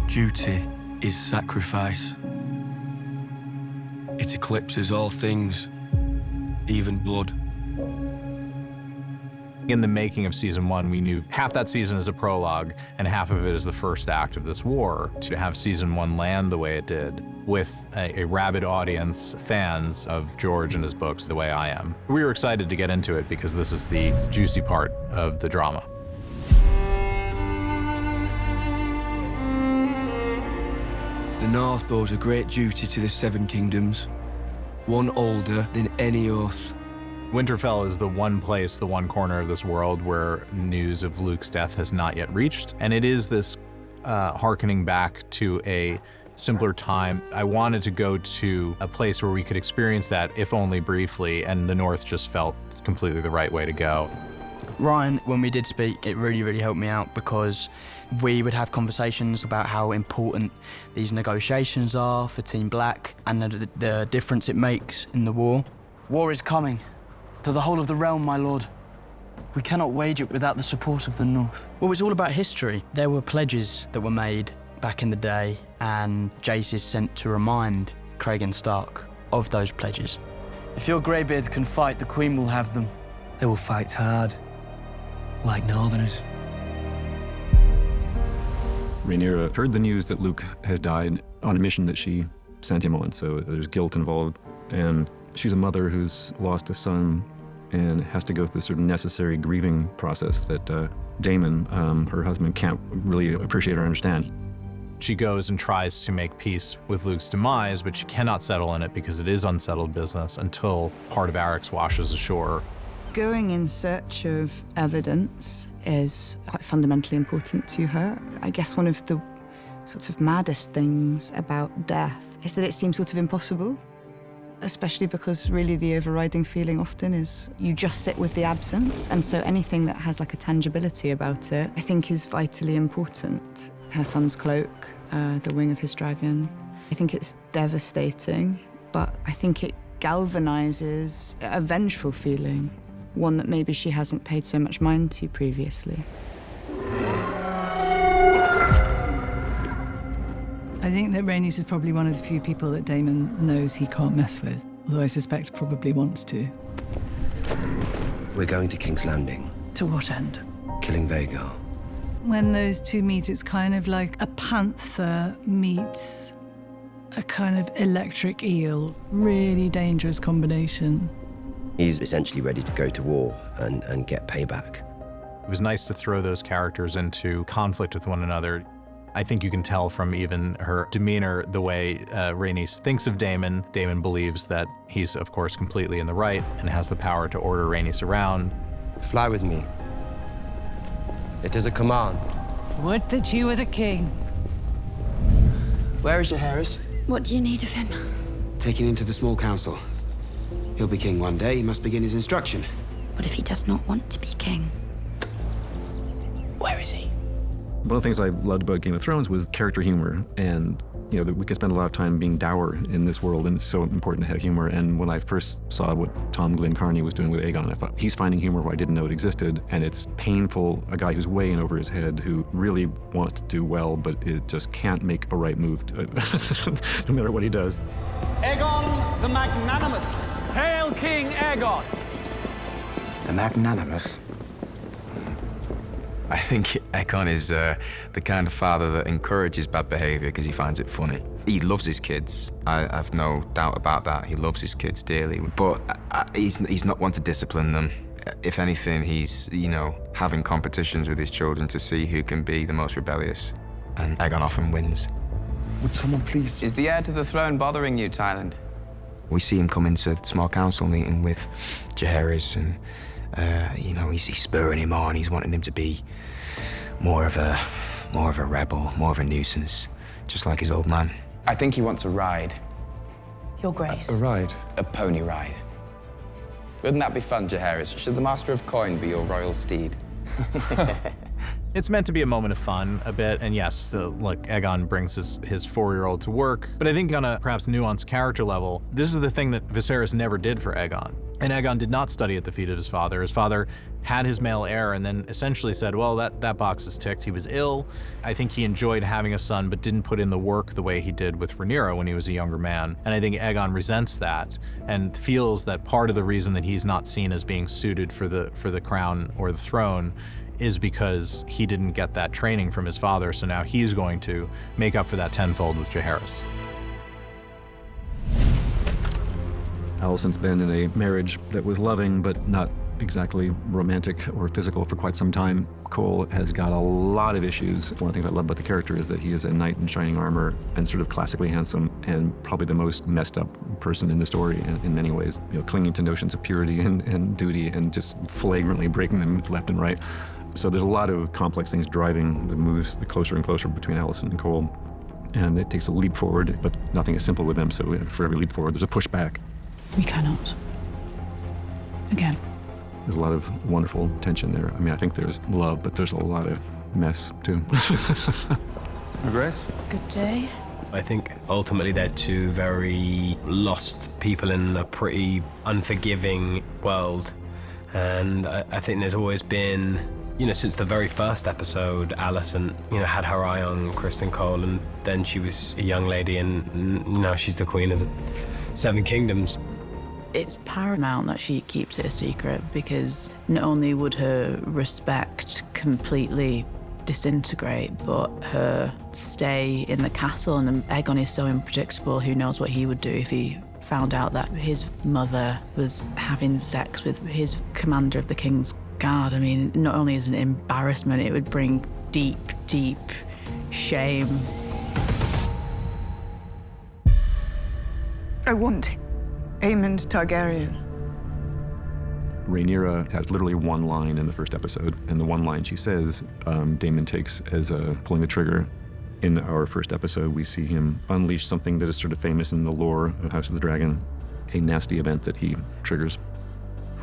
Duty is sacrifice. It eclipses all things, even blood. In the making of season 1, we knew half that season is a prologue and half of it is the first act of this war. To have season 1 land the way it did, with a rabid audience, fans of George and his books the way I am. We were excited to get into it because this is the juicy part of the drama. The North owes a great duty to the Seven Kingdoms, one older than any oath. Winterfell is the one place, the one corner of this world where news of Luke's death has not yet reached. And it is this hearkening back to a simpler time. I wanted to go to a place where we could experience that, if only briefly, and the North just felt completely the right way to go. Ryan, when we did speak, it really helped me out because we would have conversations about how important these negotiations are for Team Black and the difference it makes in the war. War is coming. To the whole of the realm, my lord. We cannot wage it without the support of the North. Well, it's all about history. There were pledges that were made back in the day, and Jace is sent to remind Cregan Stark of those pledges. If your greybeards can fight, the Queen will have them. They will fight hard, like Northerners. Rhaenyra heard the news that Luke has died on a mission that she sent him on, so there's guilt involved. And she's a mother who's lost a son and has to go through the sort of necessary grieving process that Daemon, her husband, can't really appreciate or understand. She goes and tries to make peace with Luke's demise, but she cannot settle in it because it is unsettled business until part of Arrax washes ashore. Going in search of evidence is quite fundamentally important to her. I guess one of the sort of maddest things about death is that it seems sort of impossible, especially because really the overriding feeling often is you just sit with the absence, and so anything that has like a tangibility about it, I think is vitally important. Her son's cloak, the wing of his dragon. I think it's devastating, but I think it galvanizes a vengeful feeling, one that maybe she hasn't paid so much mind to previously. I think that Rhaenys is probably one of the few people that Daemon knows he can't mess with, although I suspect probably wants to. We're going to King's Landing. To what end? Killing Vhagar. When those two meet, it's kind of like a panther meets a kind of electric eel. Really dangerous combination. He's essentially ready to go to war and get payback. It was nice to throw those characters into conflict with one another. I think you can tell from even her demeanor, the way Rhaenys thinks of Daemon. Daemon believes that he's, of course, completely in the right and has the power to order Rhaenys around. Fly with me. It is a command. Would that you were the king. Where is Jaehaerys? What do you need of him? Taken into the small council. He'll be king one day. He must begin his instruction. What if he does not want to be king? Where is he? One of the things I loved about Game of Thrones was character humor, and you know, that we could spend a lot of time being dour in this world, and it's so important to have humor. And when I first saw what Tom Glencarney was doing with Aegon, I thought, he's finding humor where I didn't know it existed, and it's painful, a guy who's way in over his head, who really wants to do well, but it just can't make a right move, no matter what he does. Aegon the Magnanimous. Hail King Aegon! The Magnanimous? I think Aegon is the kind of father that encourages bad behavior because he finds it funny. He loves his kids. I have no doubt about that. He loves his kids dearly, but he's not one to discipline them. If anything, he's, you know, having competitions with his children to see who can be the most rebellious, and Aegon often wins. Would someone please? Is the heir to the throne bothering you, Tyland? We see him come into the small council meeting with Jaehaerys, and you know, he's spurring him on. He's wanting him to be more of a rebel, more of a nuisance, just like his old man. I think he wants a ride. Your Grace. A ride? A pony ride. Wouldn't that be fun, Jaehaerys? Should the Master of Coin be your royal steed? It's meant to be a moment of fun, a bit, and yes, look, Aegon brings his 4-year-old to work, but I think on a perhaps nuanced character level, this is the thing that Viserys never did for Aegon. And Aegon did not study at the feet of his father. His father had his male heir and then essentially said, well, that box is ticked. He was ill. I think he enjoyed having a son, but didn't put in the work the way he did with Rhaenyra when he was a younger man. And I think Aegon resents that and feels that part of the reason that he's not seen as being suited for the crown or the throne is because he didn't get that training from his father. So now he's going to make up for that tenfold with Jaehaerys. Alicent's been in a marriage that was loving, but not exactly romantic or physical for quite some time. Cole has got a lot of issues. One thing I love about the character is that he is a knight in shining armor and sort of classically handsome and probably the most messed up person in the story in many ways. You know, clinging to notions of purity and duty and just flagrantly breaking them left and right. So there's a lot of complex things driving the moves the closer and closer between Alicent and Cole. And it takes a leap forward, but nothing is simple with them. So for every leap forward, there's a pushback. We cannot. Again. There's a lot of wonderful tension there. I mean, I think there's love, but there's a lot of mess, too. Grace? Good day. I think ultimately they're two very lost people in a pretty unforgiving world. And I think there's always been, since the very first episode, Alicent, had her eye on Criston Cole, and then she was a young lady, and now she's the queen of the Seven Kingdoms. It's paramount that she keeps it a secret, because not only would her respect completely disintegrate, but her stay in the castle, and Aegon is so unpredictable, who knows what he would do if he found out that his mother was having sex with his commander of the King's Guard. I mean, not only is it an embarrassment, it would bring deep, deep shame. I want Aemond Targaryen. Rhaenyra has literally one line in the first episode, and the one line she says, Daemon takes as pulling the trigger. In our first episode, we see him unleash something that is sort of famous in the lore of House of the Dragon, a nasty event that he triggers.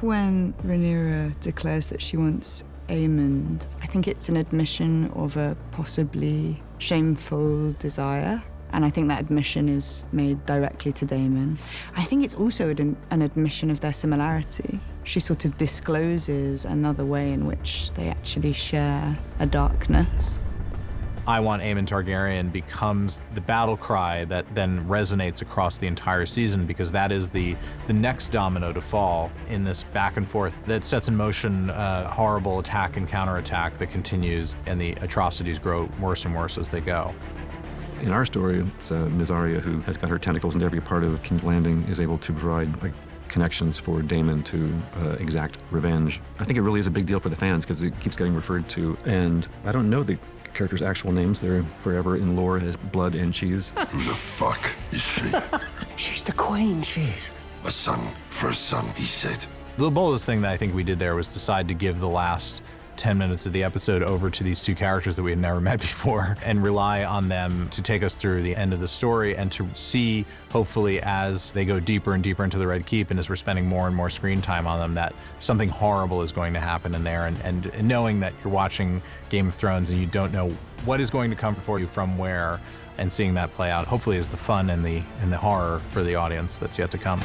When Rhaenyra declares that she wants Aemond, I think it's an admission of a possibly shameful desire. And I think that admission is made directly to Daemon. I think it's also an admission of their similarity. She sort of discloses another way in which they actually share a darkness. I want Aemond Targaryen becomes the battle cry that then resonates across the entire season, because that is the next domino to fall in this back and forth that sets in motion horrible attack and counterattack that continues, and the atrocities grow worse and worse as they go. In our story, it's Miss Arya, who has got her tentacles into every part of King's Landing, is able to provide connections for Daemon to exact revenge. I think it really is a big deal for the fans because it keeps getting referred to, and I don't know the characters' actual names. They're forever in lore as blood and cheese. Who the fuck is she? She's the queen, she is. A son for a son, he said. The boldest thing that I think we did there was decide to give the last 10 minutes of the episode over to these two characters that we had never met before and rely on them to take us through the end of the story, and to see, hopefully, as they go deeper and deeper into the Red Keep and as we're spending more and more screen time on them, that something horrible is going to happen in there. And knowing that you're watching Game of Thrones and you don't know what is going to come for you from where, and seeing that play out, hopefully, is the fun and the horror for the audience that's yet to come.